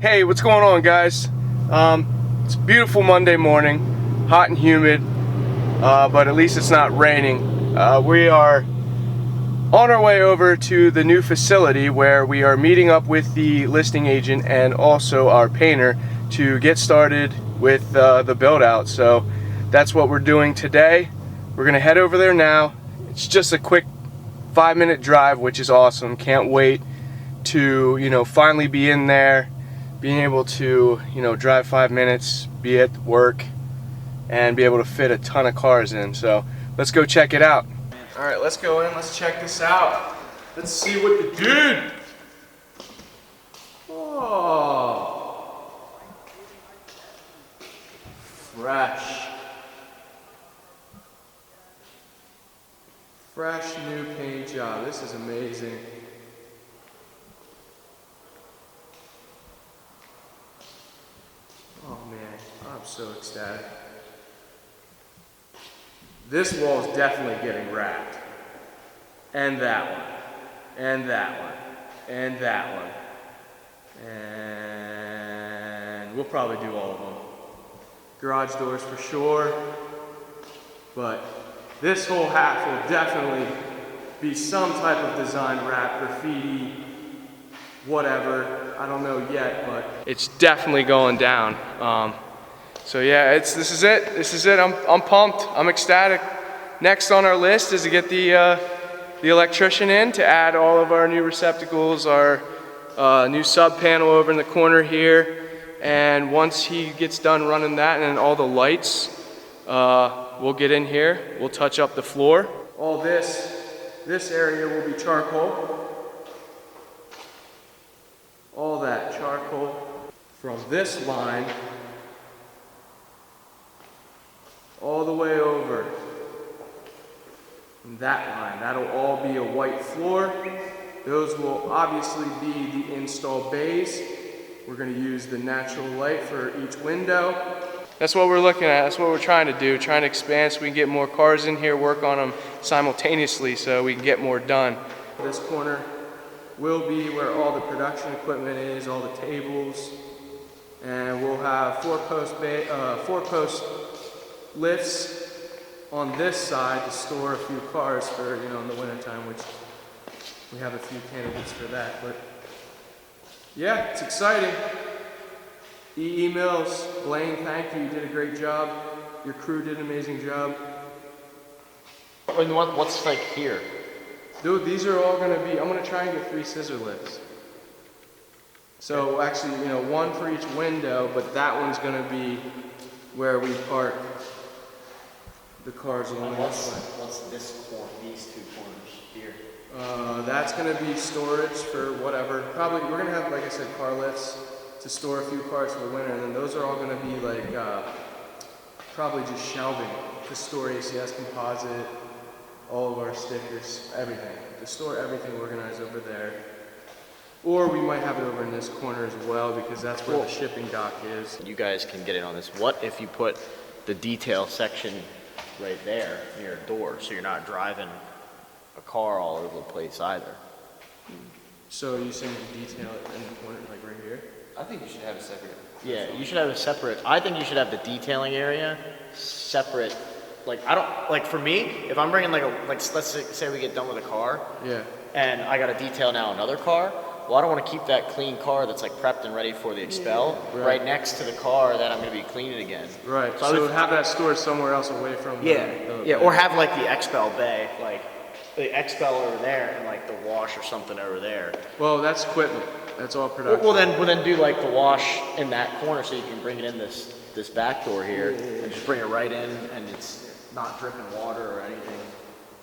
Hey, what's going on, guys? It's a beautiful Monday morning, hot and humid, but at least it's not raining. We are on our way over to the new facility where we are meeting up with the listing agent and also our painter to get started with the build out. So that's what we're doing today. We're gonna head over there now. It's just a quick 5-minute drive, which is awesome. Can't wait to finally be in there, being able to drive 5 minutes, be at work, and be able to fit a ton of cars in. So let's go check it out. All right, let's go in. Let's check this out. Let's see what the dude. Oh, fresh new paint job. This is amazing. Oh man, I'm so ecstatic. This wall is definitely getting wrapped. And that one. And that one. And that one. And we'll probably do all of them. Garage doors for sure. But this whole half will definitely be some type of design wrap, graffiti, whatever. I don't know yet, but it's definitely going down. So yeah, this is it. This is it. I'm pumped. I'm ecstatic. Next on our list is to get the electrician in to add all of our new receptacles, our new sub panel over in the corner here. And once he gets done running that and all the lights, we'll get in here. We'll touch up the floor. All this area will be charcoal. All that charcoal from this line all the way over. And that line, that'll all be a white floor. Those will obviously be the install bays. We're going to use the natural light for each window. That's what we're looking at. That's what we're trying to do. Trying to expand so we can get more cars in here, work on them simultaneously so we can get more done. This corner will be where all the production equipment is, all the tables, and we'll have four-post lifts on this side to store a few cars for in the wintertime, which we have a few candidates for that. But yeah, it's exciting. Emails, Blaine, thank you. You did a great job. Your crew did an amazing job. And what's like here? Dude, these are all going to be, I'm going to try and get 3 scissor lifts. So actually, one for each window, but that one's going to be where we park the cars along this way. What's this corner, these 2 corners here? That's going to be storage for whatever. Probably, we're going to have, like I said, car lifts to store a few cars for the winter, and then those are all going to be like, probably just shelving to store ACS composite, all of our stickers, everything. To store everything organized over there. Or we might have it over in this corner as well because that's where the shipping dock is. You guys can get in on this. What if you put the detail section right there near a door so you're not driving a car all over the place either? So you saying to detail it in the corner, like right here? I think you should have a separate. Yeah, you should have a separate. I think you should have the detailing area separate. Like for me, if I'm bringing let's say we get done with a car. Yeah. And I got to detail now another car. Well, I don't want to keep that clean car that's like prepped and ready for the expel right next to the car that I'm going to be cleaning again. Right. So I would have that stored somewhere else away from. Or have like the expel bay, like the expel over there, and like the wash or something over there. Well, that's equipment. That's all production. Well, then do like the wash in that corner so you can bring it in this back door here and just bring it right in, and it's not dripping water or anything.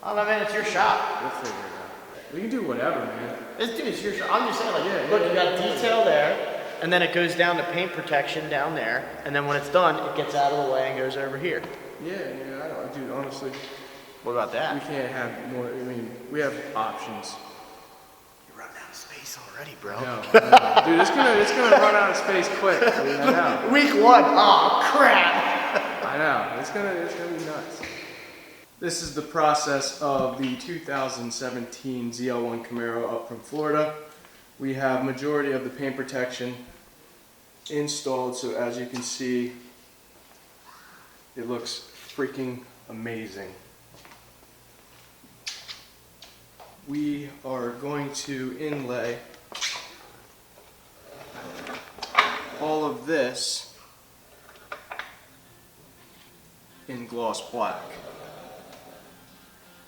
I don't know, man. It's your shop. We'll figure it out. We can do whatever, man. It's your shop. I'm just saying, look, you got detail there, and then it goes down to paint protection down there, and then when it's done, it gets out of the way and goes over here. Yeah, I don't, dude. Honestly, what about that? We can't have more. I mean, we have options. You're running out of space already, bro. No. Dude, it's gonna run out of space quick. I know. Week 1. Oh crap. I know. It's gonna be nuts. This is the process of the 2017 ZL1 Camaro up from Florida. We have majority of the paint protection installed, so as you can see, it looks freaking amazing. We are going to inlay all of this in gloss black.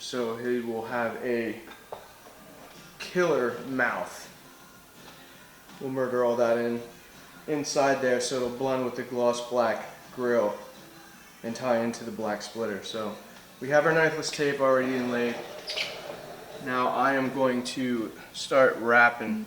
So he will have a killer mouth. We'll murder all that inside there so it'll blend with the gloss black grille and tie into the black splitter. So we have our knifeless tape already inlaid. Now I am going to start wrapping.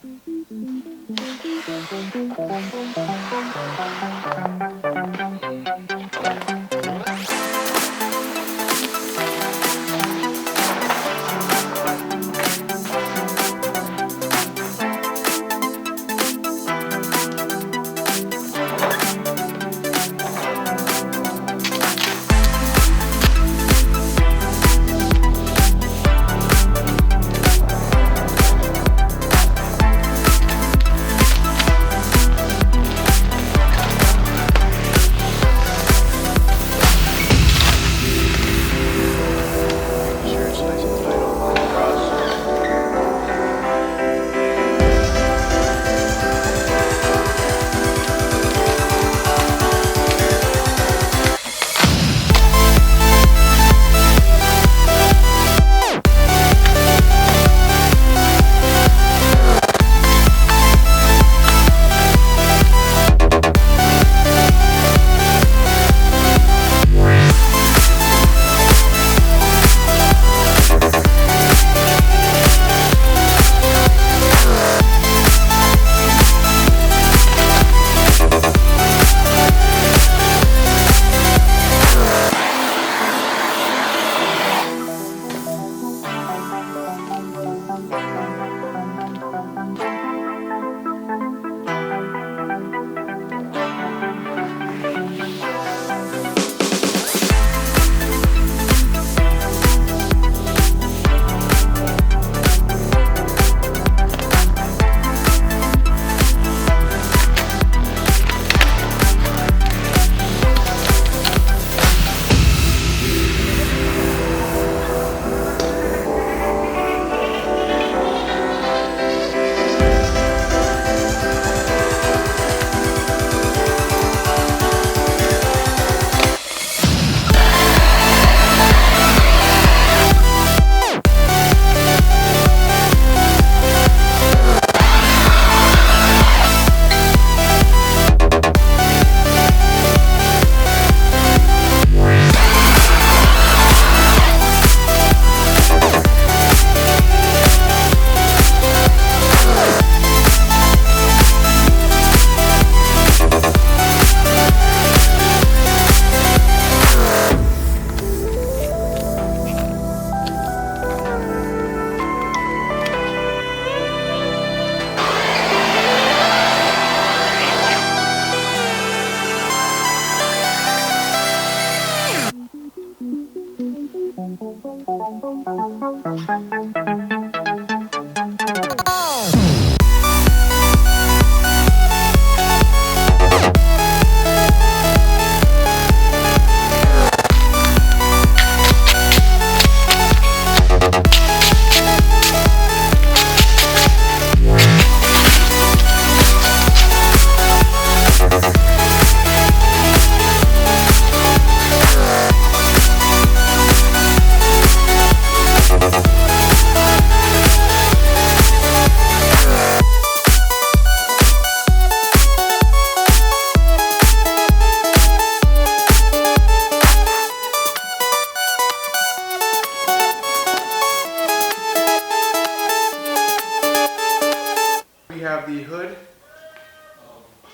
Have the hood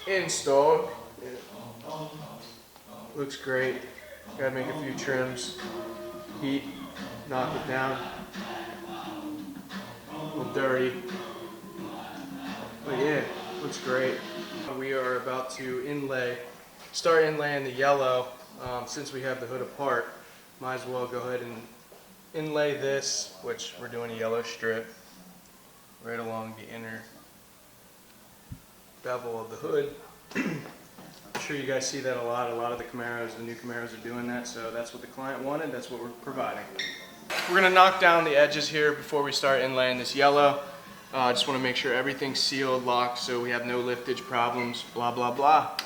installed. It looks great. Gotta make a few trims, heat, knock it down. A little dirty, but yeah, looks great. We are about to start inlaying the yellow. Since we have the hood apart, might as well go ahead and inlay this, which we're doing a yellow strip right along the inner bevel of the hood. I'm sure you guys see that a lot. A lot of the Camaros, the new Camaros are doing that, so that's what the client wanted, that's what we're providing. We're gonna knock down the edges here before we start inlaying this yellow. Just wanna make sure everything's sealed, locked, so we have no liftage problems, blah, blah, blah.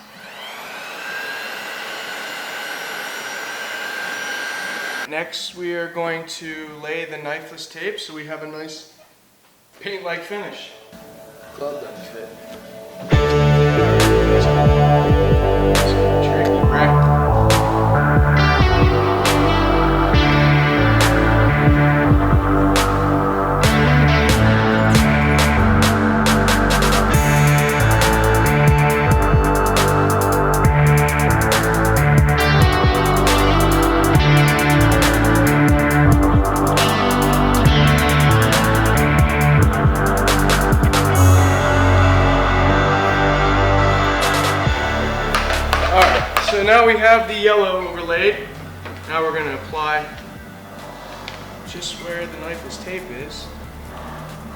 Next, we are going to lay the knifeless tape so we have a nice paint-like finish. Glove doesn't fit. Tricky, right? So now we have the yellow overlaid. Now we're going to apply just where the knifeless tape is.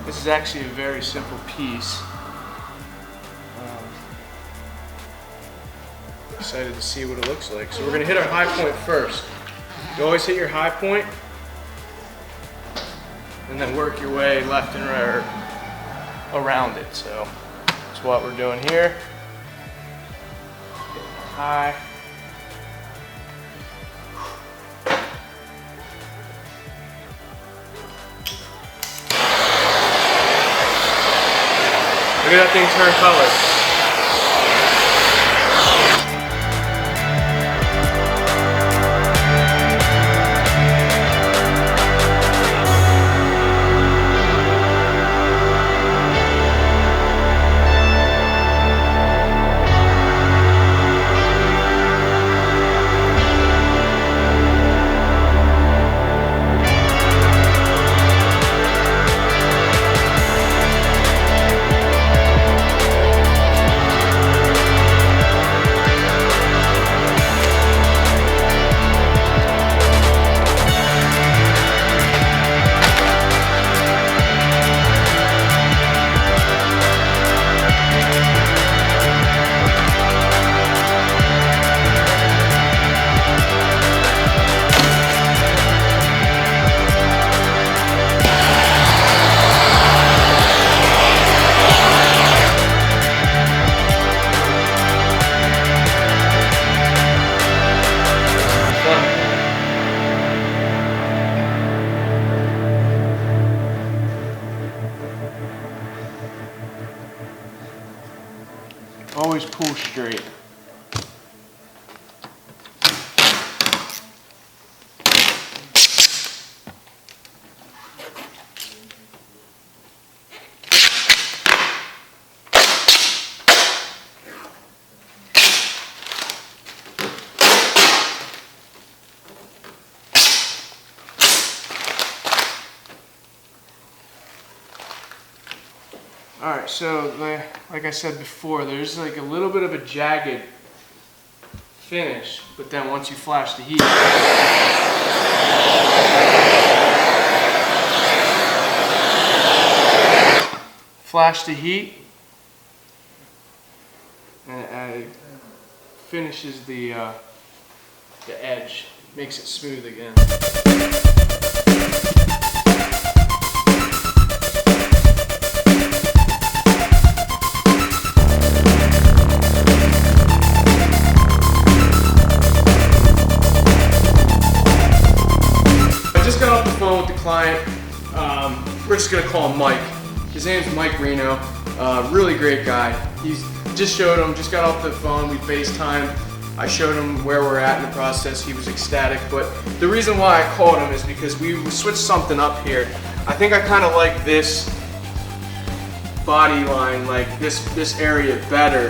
This is actually a very simple piece. Excited to see what it looks like. So we're going to hit our high point first. You always hit your high point and then work your way left and right around it. So that's what we're doing here. High. Look at that thing turn color. Always pull straight. Alright, so like I said before, there's like a little bit of a jagged finish, but then once you flash the heat, and it finishes the edge, makes it smooth again. With the client, we're just gonna call him Mike. His name's Mike Reno. Really great guy. He's just got off the phone. We FaceTimed. I showed him where we're at in the process. He was ecstatic. But the reason why I called him is because we switched something up here. I think I kind of like this body line, like this area better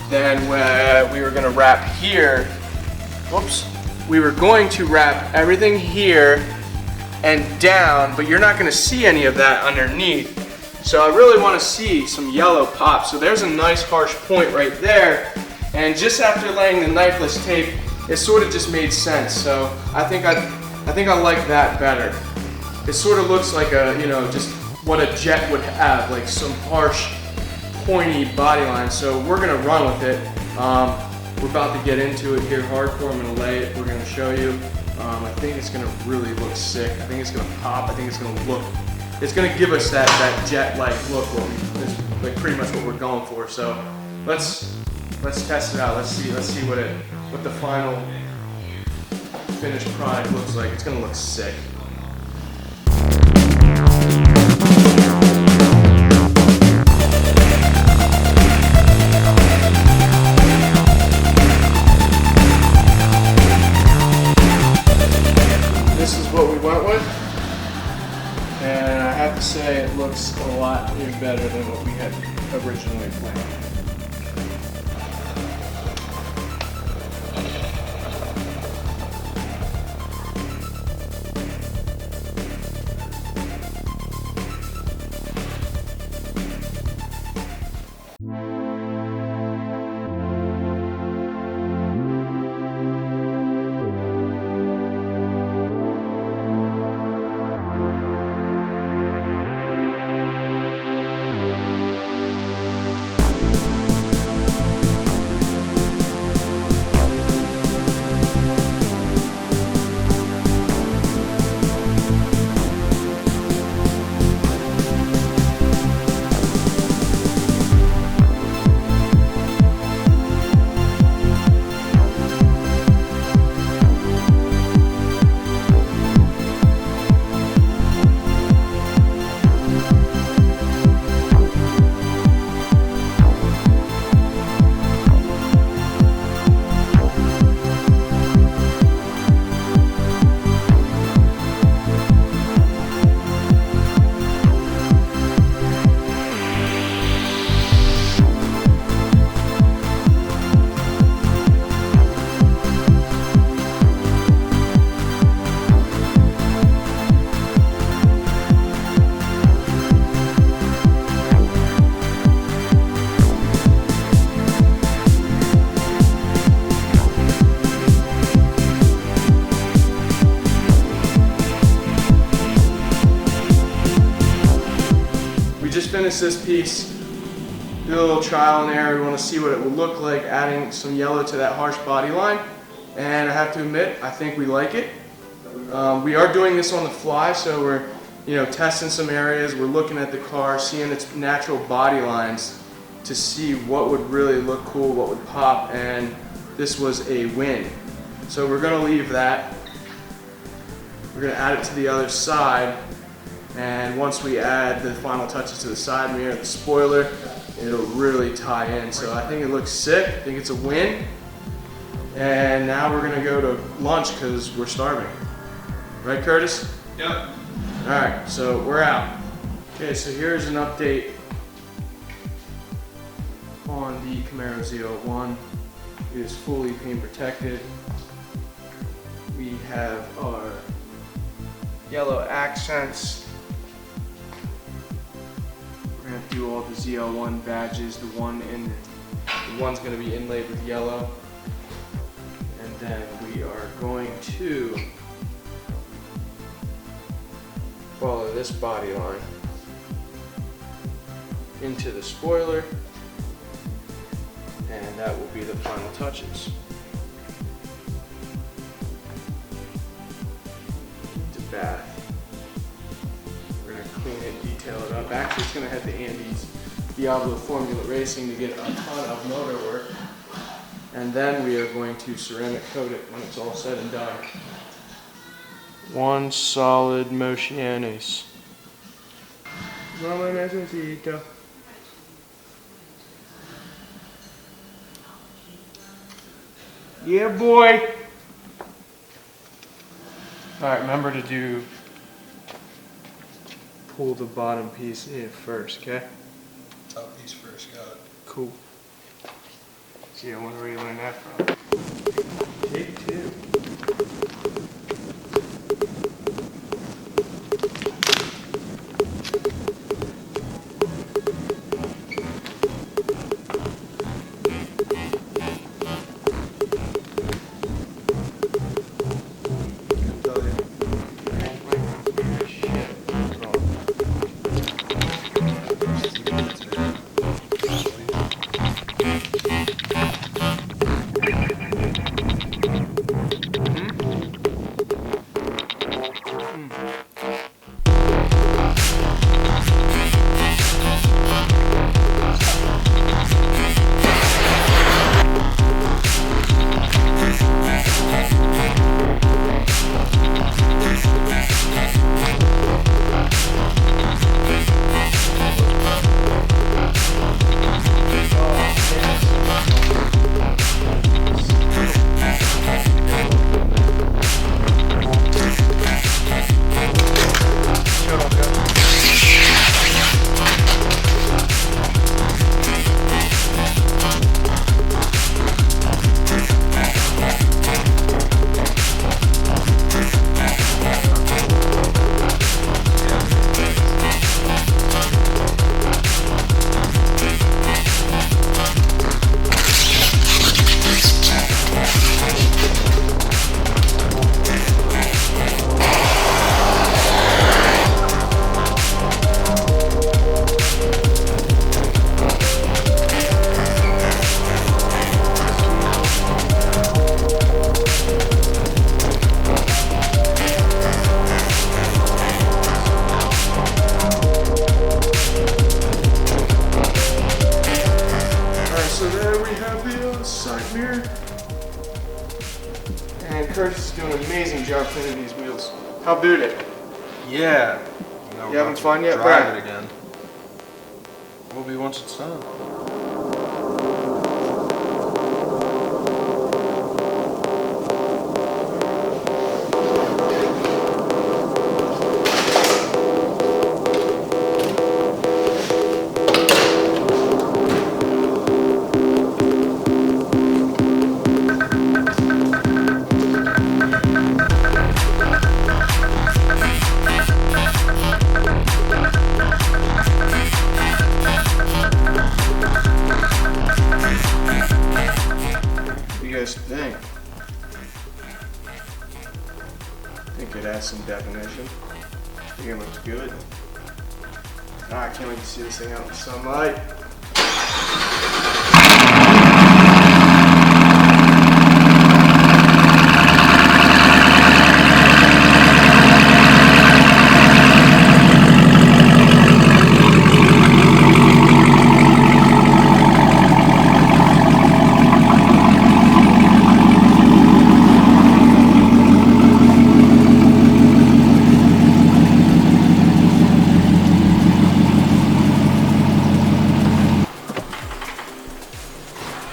than when we were gonna wrap here. Whoops. We were going to wrap everything here and down, but you're not going to see any of that underneath. So I really want to see some yellow pop. So there's a nice harsh point right there, and just after laying the knifeless tape, it sort of just made sense. So I think I like that better. It sort of looks like a, you know, just what a jet would have, like some harsh, pointy body line. So we're going to run with it. We're about to get into it here hardcore. I'm going to lay it. We're going to show you. I think it's going to really look sick. I think it's going to pop. I think it's going to look. It's going to give us that jet-like look. It's like pretty much what we're going for. So let's test it out. Let's see what the final finished product looks like. It's going to look sick. This is what we went with, and I have to say it looks a lot better than what we had originally planned. Just finished this piece, did a little trial and error. We want to see what it will look like adding some yellow to that harsh body line, and I have to admit I think we like it. We are doing this on the fly, so we're testing some areas. We're looking at the car, seeing its natural body lines to see what would really look cool, what would pop, and this was a win. So we're going to leave that. We're going to add it to the other side. And once we add the final touches to the side mirror, the spoiler, it'll really tie in. So I think it looks sick. I think it's a win. And now we're gonna go to lunch because we're starving. Right, Curtis? Yep. All right, so we're out. Okay, so here's an update on the Camaro ZL1. It is fully paint protected. We have our yellow accents. We're gonna do all the ZL1 badges. The one's gonna be inlaid with yellow, and then we are going to follow this body line into the spoiler, and that will be the final touches. The bath. Clean it, detail it up. Actually, it's going to head to Andy's Diablo Formula Racing to get a ton of motor work. And then we are going to ceramic coat it when it's all said and done. One solid Motiones. Mama necesito. Yeah, boy. All right, remember to pull the bottom piece in first, okay? Top piece first, got it. Cool. See, I wonder where you learned that from. Take two. Curtis is doing an amazing job cleaning these wheels. How about it? Yeah. Now You having fun yet, drive Brad? it again. Will be once it's done. Think. I think it adds some definition. I think it looks good. I can't wait to see this thing out in the sunlight.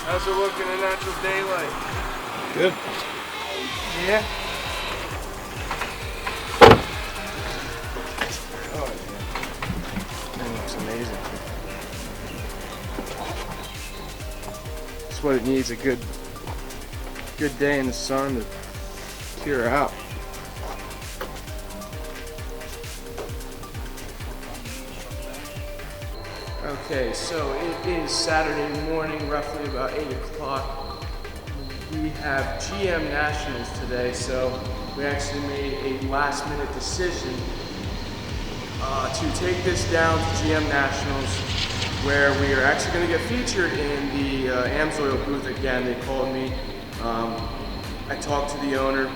How's it looking in natural daylight? Good. Yeah? Oh yeah. That looks amazing. That's what it needs, a good day in the sun to cure out. Okay, so it is Saturday morning, roughly about 8 o'clock. We have GM Nationals today, so we actually made a last minute decision to take this down to GM Nationals, where we are actually going to get featured in the AMSOIL booth again. They called me. I talked to the owner,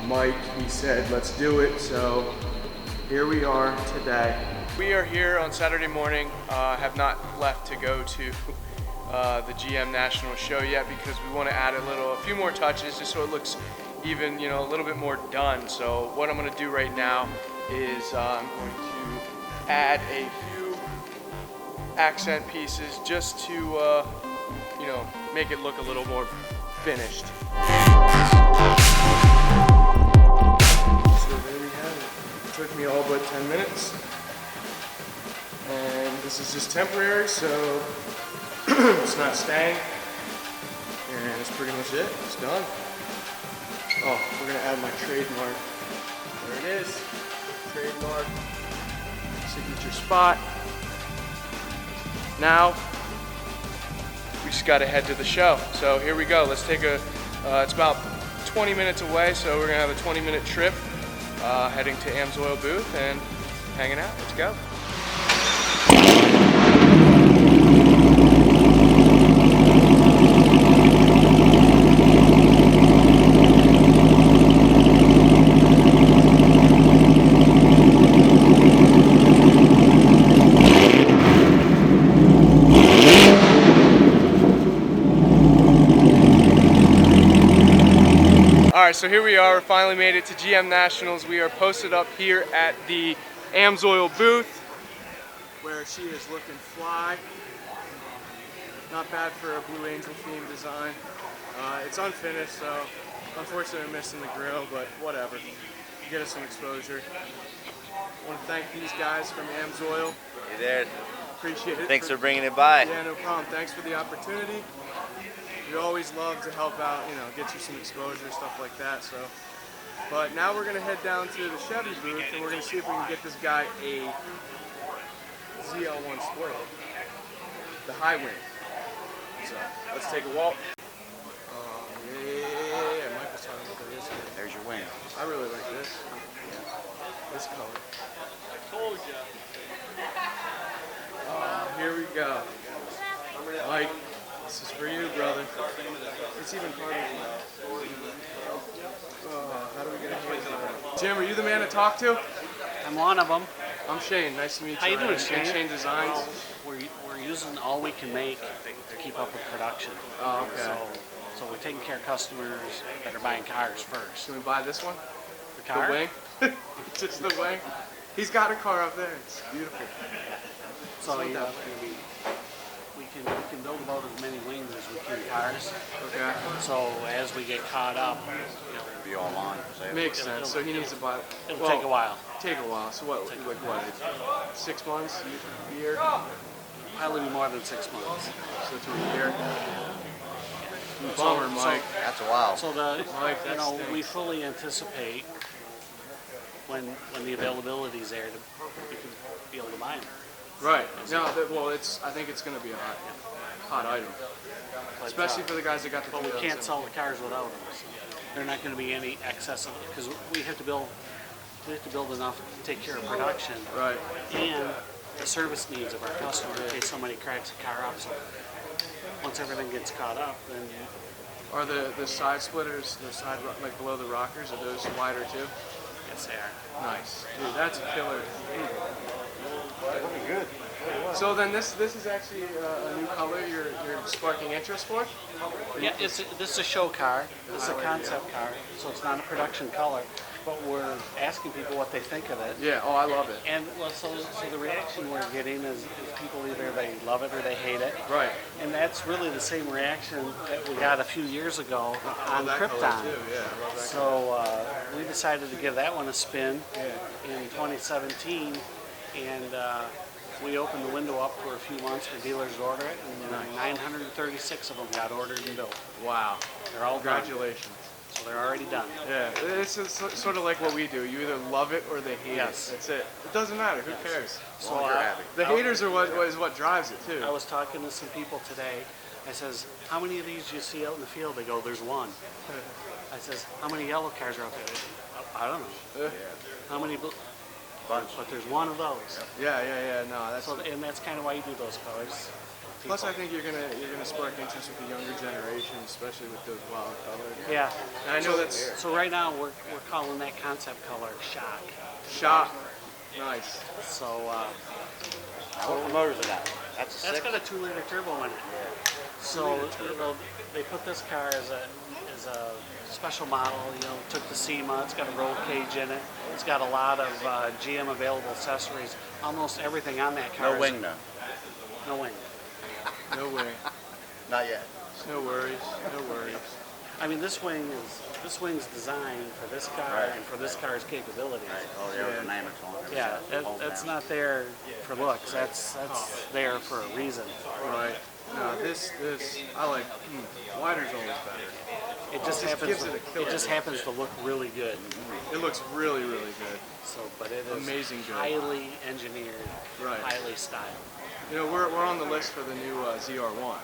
Mike. He said, let's do it. So here we are today. We are here on Saturday morning. Have not left to go to the GM National show yet because we want to add a few more touches just so it looks even, a little bit more done. So what I'm going to do right now is I'm going to add a few accent pieces just to, make it look a little more finished. So there we have it. It took me all but 10 minutes. And this is just temporary, so it's not staying. And that's pretty much it. It's done. Oh, we're gonna add my trademark. There it is. Trademark. Signature spot. Now, we just gotta head to the show. So here we go. Let's take it's about 20 minutes away, so we're gonna have a 20-minute trip heading to AMSOIL booth and hanging out. Let's go. Alright, so here we are. We finally made it to GM Nationals. We are posted up here at the AMSOIL booth, where she is looking fly. Not bad for a Blue Angel themed design. It's unfinished, so unfortunately I'm missing the grill, but whatever. Get us some exposure. I want to thank these guys from AMSOIL. Hey there. Appreciate it. Thanks for bringing it by. Yeah, no problem. Thanks for the opportunity. We always love to help out, get you some exposure, stuff like that. So, but now we're gonna head down to the Chevy booth and we're gonna see if we can get this guy a ZL1 Sport, the high wing. So let's take a walk. Yeah, Mike was talking about this. There's your wing. I really like this. This color. I told you. Here we go. Mike, this is for you, brother. It's even harder than how do we get a hand on it? Jim, are you the man to talk to? I'm one of them. I'm Shane. Nice to meet you. How you doing, Shane? Inshane Designs. We're using all we can make to keep up with production. Oh, okay. So we're taking care of customers that are buying cars first. Can we buy this one? The car? The wing? Just the wing? He's got a car up there. It's beautiful. So yeah, we can build about as many wings as we can cars. Okay. So as we get caught up, Be online. Makes sense. So he needs to buy. it'll take a while. Take a while. So what? Like what? 6 months? A year? Probably more than 6 months. So to a year. Bummer, Mike. That's a while. So Mike, that stinks. we fully anticipate when the availability is there to we can be able to buy them. Right. No. Well, I think it's going to be a hot item, But, especially for the guys that got the. But we 2007. can't sell the cars without them. So they're not going to be any excess of because we have to build enough to take care of production Right. and the service needs of our customer in case somebody cracks a car up. So once everything gets caught up, then Are the side splitters, like below the rockers, are those wider too? it's there. Nice. Dude, that's a killer. Good. So then this is actually a new color you're sparking interest for? Yeah, this is a show car. This is a concept car, so it's not a production color. But we're asking people what they think of it. Yeah. Oh, I love it. And well, so the reaction we're getting is people either they love it or they hate it. Right. And that's really the same reaction that we got a few years ago on that color Krypton. too, yeah, I love that So we decided to give that one a spin in 2017, and we opened the window up for a few months for dealers to order it, and 936 of them got ordered and built. Wow. They're all done. Congratulations. So they're already done. Yeah, it's sort of like what we do. You either love it or they hate Yes. it. That's it. It doesn't matter. Who cares? So The haters are what drives it too. I was talking to some people today. I says, how many of these do you see out in the field? They go, there's one. I says, how many yellow cars are out there? I don't know. How many blue? But there's one of those. Yeah. No, that's. So, and that's kind of why you do those colors. Plus, I think you're gonna spark interest with the younger generation, especially with those wild colors. Yeah. And I know that's So right now we're calling that concept color Shock. shock. Nice. So What motors are that? That's a that's six? got a 2-liter turbo in it. So they put this car as a special model. You know, took the SEMA. It's got a roll cage in it. It's got a lot of GM available accessories. Almost everything on that car. No wing though. No wing. No way. Not yet. No worries. No worries. I mean, this wing's designed for this car Right. and for this car's capabilities. Right. Oh, the aerodynamics on it. Yeah, that's not there for looks. That's there for a reason. Right. No, this I like. Wider's always better. It just It happens. gives it a killer It just look. happens to look really good. It looks really good. So, but it is Amazing good. highly engineered, Right. highly styled. You know, we're on the list for the new ZR1.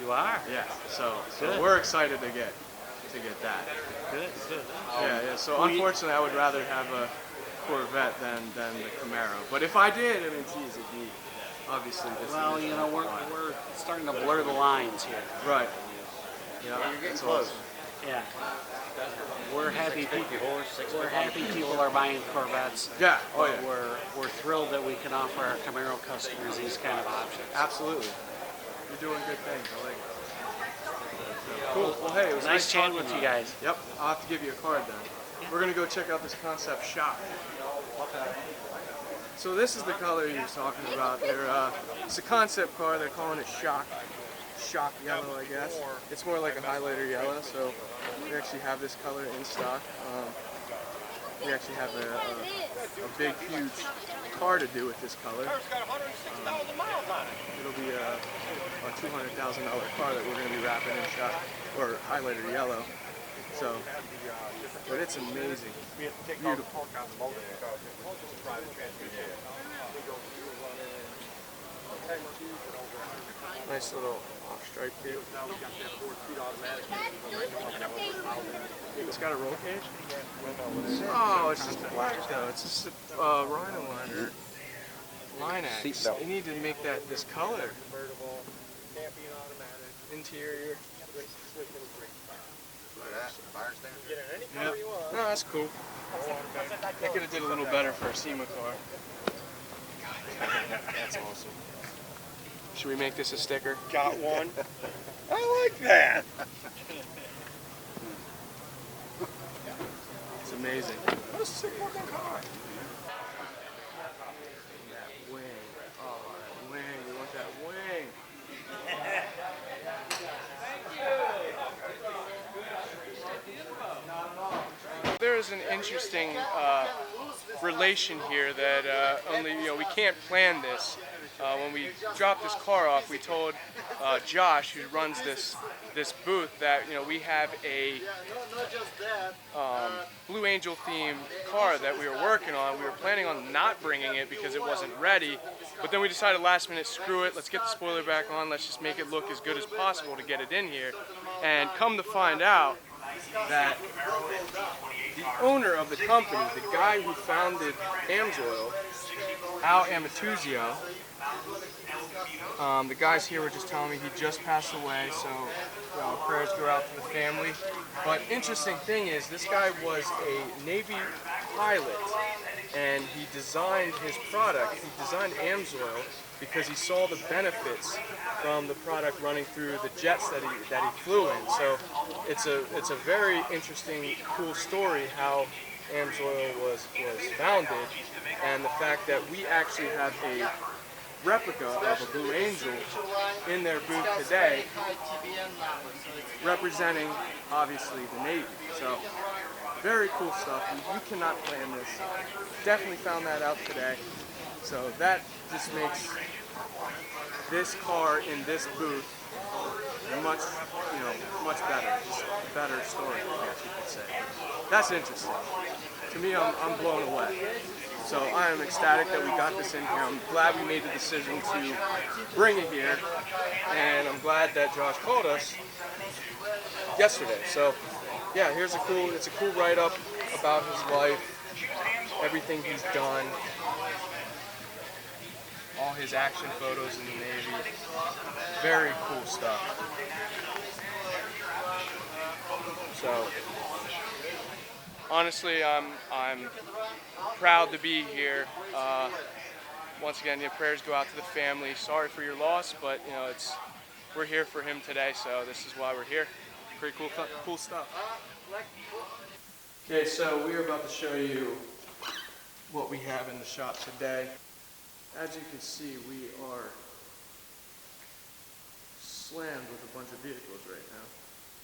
You are Yeah. So Good. we're excited to get that. good. Yeah. So Well, you- unfortunately, I would rather have a Corvette than the Camaro. But if I did, I mean, geez, it'd be obviously this. Well, is you know, we're starting to blur the lines here. right. Yeah, You're getting that's close. awesome. Yeah. We're happy people. We're happy people are buying Corvettes. Yeah. Oh But yeah. we're thrilled that we can offer our Camaro customers these kind of options. Absolutely. You're doing good things. I like it. Cool. Well, hey, it was Nice chatting talking with you to guys. Yep. I'll have to give you a card then. We're gonna go check out this concept shop. So this is the color he was talking about. It's a concept car. They're calling it shock yellow, I guess. It's more like a highlighter yellow. So we actually have this color in stock. We actually have a big, huge car to do with this color. It'll be a $200,000 car that we're going to be wrapping in shock or highlighter yellow. So, but it's amazing. Beautiful. Nice little stripe here. It's got a roll cage? Oh, it's just black though. It's just a rhino liner. Line X. They need to make that this color. Interior. Yep. No, that's cool. I could have did a little better for a SEMA car. God, that's awesome. Should we make this a sticker? Got one. I like that. sick looking car. That wing. Oh, that wing. We want that wing. There is an interesting relation here that only, we can't plan this. When we dropped this car off, we told Josh, who runs this booth, that we have a Blue Angel themed car that we were working on. We were planning on not bringing it because it wasn't ready, but then we decided last minute, screw it, let's get the spoiler back on, let's just make it look as good as possible to get it in here. And come to find out that the owner of the company, the guy who founded AMSOIL, Al Amatuzio, the guys here were just telling me he just passed away, so prayers go out to the family. But interesting thing is, this guy was a Navy pilot, and he designed his product, he designed AMSOIL because he saw the benefits from the product running through the jets that he flew in. So it's a very interesting, cool story how AMSOIL was founded, and the fact that we actually have a replica of a Blue Angel in their booth today, representing obviously the Navy. So very cool stuff. You cannot plan this. Definitely found that out today. So that just makes this car in this booth much better. Just a better story, I guess you could say. That's interesting. To me, I'm blown away. So I am ecstatic that we got this in here. I'm glad we made the decision to bring it here, and I'm glad that Josh called us yesterday. So yeah, it's a cool write-up about his life, everything he's done, all his action photos in the Navy. Very cool stuff. So honestly, I'm proud to be here. Once again, prayers go out to the family. Sorry for your loss, but we're here for him today, so this is why we're here. Pretty cool stuff. Okay, so we are about to show you what we have in the shop today. As you can see, we are slammed with a bunch of vehicles right now.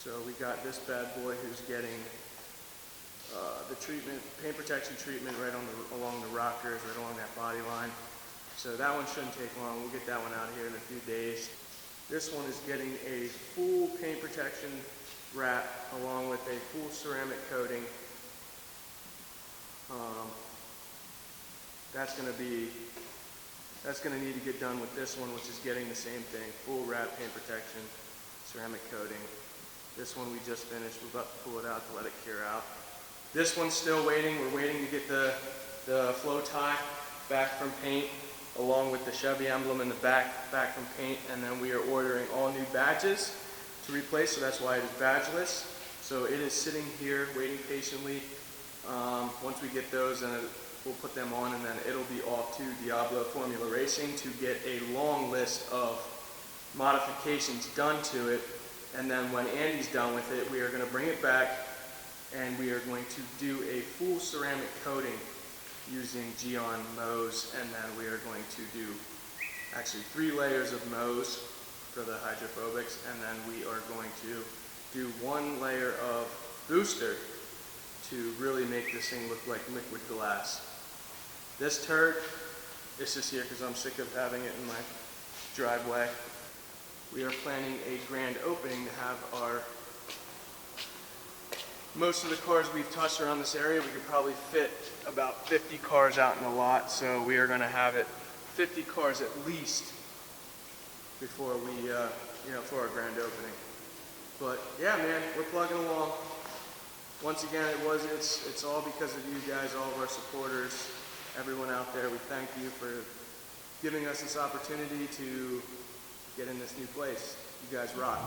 So we got this bad boy who's getting the treatment, paint protection treatment right along the rockers, right along that body line. So that one shouldn't take long. We'll get that one out here in a few days. This one is getting a full paint protection wrap along with a full ceramic coating. That's going to need to get done with this one, which is getting the same thing, full wrap, paint protection, ceramic coating. This one we just finished. We're about to pull it out to let it cure out. This one's still waiting. We're waiting to get the flow tie back from paint, along with the Chevy emblem in the back from paint, and then we are ordering all new badges to replace, so that's why it is badgeless. So it is sitting here waiting patiently. Once we get those, then we'll put them on, and then it'll be off to Diablo Formula Racing to get a long list of modifications done to it. And then when Andy's done with it, we are going to bring it back, and we are going to do a full ceramic coating using Geon Mows, and then we are going to do actually 3 layers of Mows for the hydrophobics, and then we are going to do 1 layer of booster to really make this thing look like liquid glass. This turd is just here because I'm sick of having it in my driveway. We are planning a grand opening to have most of the cars we've touched around this area. We could probably fit about 50 cars out in the lot, so we are going to have it 50 cars at least before we, for our grand opening. But yeah, man, we're plugging along. Once again, it's all because of you guys, all of our supporters, everyone out there. We thank you for giving us this opportunity to get in this new place. You guys rock.